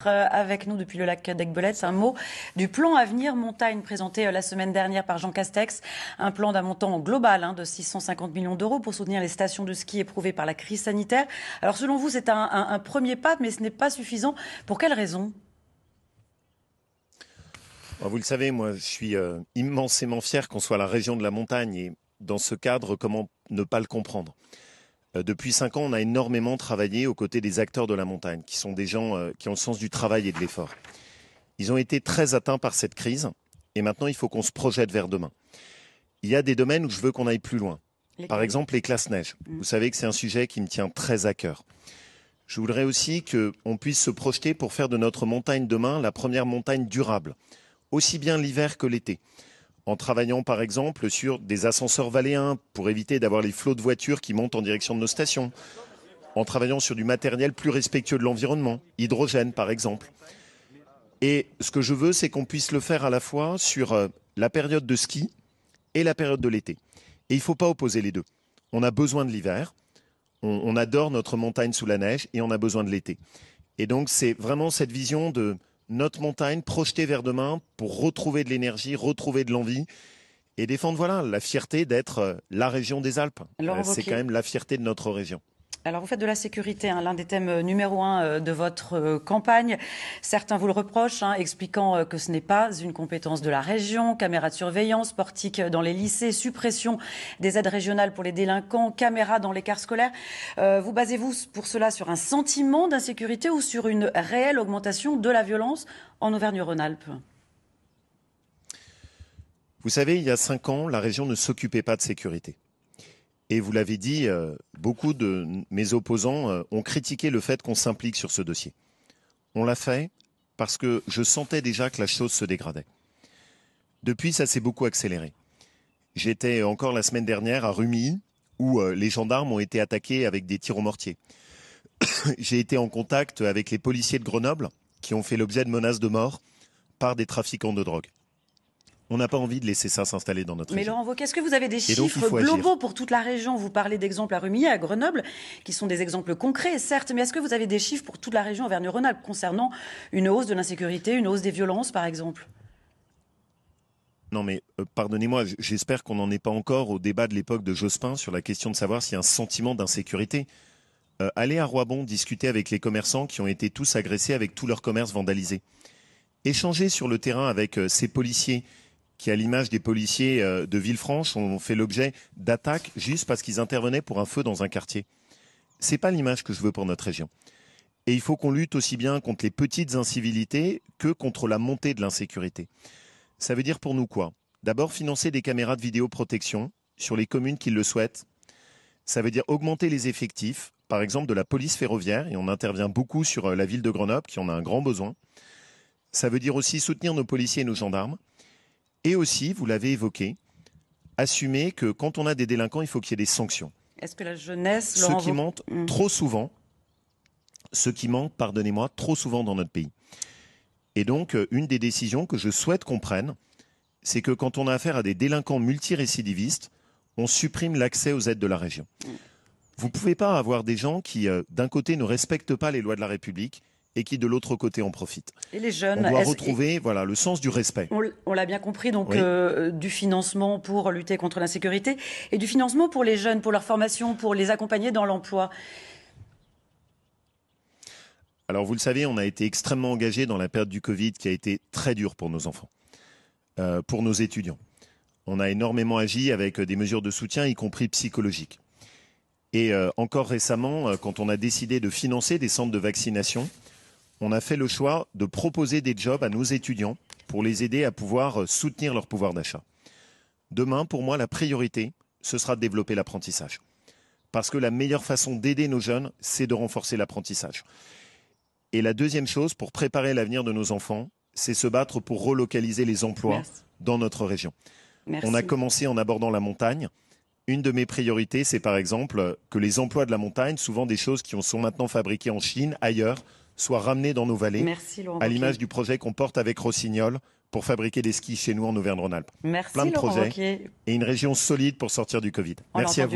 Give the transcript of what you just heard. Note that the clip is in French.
Avec nous depuis le lac d'Aiguebelette, un mot du plan Avenir Montagne présenté la semaine dernière par Jean Castex. Un plan d'un montant global de 650 millions d'euros pour soutenir les stations de ski éprouvées par la crise sanitaire. Alors selon vous, c'est un premier pas, mais ce n'est pas suffisant. Pour quelles raisons ? Vous le savez, moi je suis immensément fier qu'on soit la région de la montagne et dans ce cadre, comment ne pas le comprendre ? Depuis 5 ans, on a énormément travaillé aux côtés des acteurs de la montagne, qui sont des gens qui ont le sens du travail et de l'effort. Ils ont été très atteints par cette crise et maintenant il faut qu'on se projette vers demain. Il y a des domaines où je veux qu'on aille plus loin. Par exemple, les classes neige. Vous savez que c'est un sujet qui me tient très à cœur. Je voudrais aussi qu'on puisse se projeter pour faire de notre montagne demain la première montagne durable, aussi bien l'hiver que l'été. En travaillant par exemple sur des ascenseurs valléens pour éviter d'avoir les flots de voitures qui montent en direction de nos stations, en travaillant sur du matériel plus respectueux de l'environnement, hydrogène par exemple. Et ce que je veux, c'est qu'on puisse le faire à la fois sur la période de ski et la période de l'été. Et il ne faut pas opposer les deux. On a besoin de l'hiver, on adore notre montagne sous la neige et on a besoin de l'été. Et donc c'est vraiment cette vision de notre montagne projetée vers demain pour retrouver de l'énergie, retrouver de l'envie et défendre la fierté d'être la région des Alpes. C'est quand même la fierté de notre région. Alors vous faites de la sécurité l'un des thèmes numéro 1 de votre campagne. Certains vous le reprochent, expliquant que ce n'est pas une compétence de la région. Caméras de surveillance, portiques dans les lycées, suppression des aides régionales pour les délinquants, caméras dans les cars scolaires. Vous basez-vous pour cela sur un sentiment d'insécurité ou sur une réelle augmentation de la violence en Auvergne-Rhône-Alpes ? Vous savez, il y a 5 ans, la région ne s'occupait pas de sécurité. Et vous l'avez dit, beaucoup de mes opposants ont critiqué le fait qu'on s'implique sur ce dossier. On l'a fait parce que je sentais déjà que la chose se dégradait. Depuis, ça s'est beaucoup accéléré. J'étais encore la semaine dernière à Rumilly, où les gendarmes ont été attaqués avec des tirs au mortier. J'ai été en contact avec les policiers de Grenoble, qui ont fait l'objet de menaces de mort par des trafiquants de drogue. On n'a pas envie de laisser ça s'installer dans notre région. Mais Laurent Wauquiez, est-ce que vous avez des chiffres globaux pour toute la région ? Vous parlez d'exemples à Rumilly, à Grenoble, qui sont des exemples concrets, certes, mais est-ce que vous avez des chiffres pour toute la région Auvergne-Rhône-Alpes concernant une hausse de l'insécurité, une hausse des violences, par exemple ? Non mais, pardonnez-moi, j'espère qu'on n'en est pas encore au débat de l'époque de Jospin sur la question de savoir s'il y a un sentiment d'insécurité. Allez à Roibon discuter avec les commerçants qui ont été tous agressés avec tout leur commerce vandalisé. Échanger sur le terrain avec ces policiers qui, à l'image des policiers de Villefranche, ont fait l'objet d'attaques juste parce qu'ils intervenaient pour un feu dans un quartier. C'est pas l'image que je veux pour notre région. Et il faut qu'on lutte aussi bien contre les petites incivilités que contre la montée de l'insécurité. Ça veut dire pour nous quoi ? D'abord, financer des caméras de vidéoprotection sur les communes qui le souhaitent. Ça veut dire augmenter les effectifs, par exemple de la police ferroviaire, et on intervient beaucoup sur la ville de Grenoble, qui en a un grand besoin. Ça veut dire aussi soutenir nos policiers et nos gendarmes. Et aussi, vous l'avez évoqué, assumer que quand on a des délinquants, il faut qu'il y ait des sanctions. Est-ce que la jeunesse... Ce qui manque trop souvent, pardonnez-moi, trop souvent dans notre pays. Et donc, une des décisions que je souhaite qu'on prenne, c'est que quand on a affaire à des délinquants multirécidivistes, on supprime l'accès aux aides de la région. Vous ne pouvez pas avoir des gens qui, d'un côté, ne respectent pas les lois de la République et qui, de l'autre côté, en profitent. Et les jeunes, on doit retrouver le sens du respect. On l'a bien compris, donc oui. Du financement pour lutter contre l'insécurité et du financement pour les jeunes, pour leur formation, pour les accompagner dans l'emploi. Alors, vous le savez, on a été extrêmement engagé dans la période du Covid qui a été très dure pour nos enfants, pour nos étudiants. On a énormément agi avec des mesures de soutien, y compris psychologiques. Et encore récemment, quand on a décidé de financer des centres de vaccination, on a fait le choix de proposer des jobs à nos étudiants pour les aider à pouvoir soutenir leur pouvoir d'achat. Demain, pour moi, la priorité, ce sera de développer l'apprentissage. Parce que la meilleure façon d'aider nos jeunes, c'est de renforcer l'apprentissage. Et la deuxième chose, pour préparer l'avenir de nos enfants, c'est se battre pour relocaliser les emplois dans notre région. Merci. On a commencé en abordant la montagne. Une de mes priorités, c'est par exemple que les emplois de la montagne, souvent des choses qui sont maintenant fabriquées en Chine, ailleurs, soient ramenés dans nos vallées, à l'image du projet qu'on porte avec Rossignol pour fabriquer des skis chez nous en Auvergne-Rhône-Alpes. Merci Plein de Laurent projets Wauquiez. Et une région solide pour sortir du Covid. Merci à vous.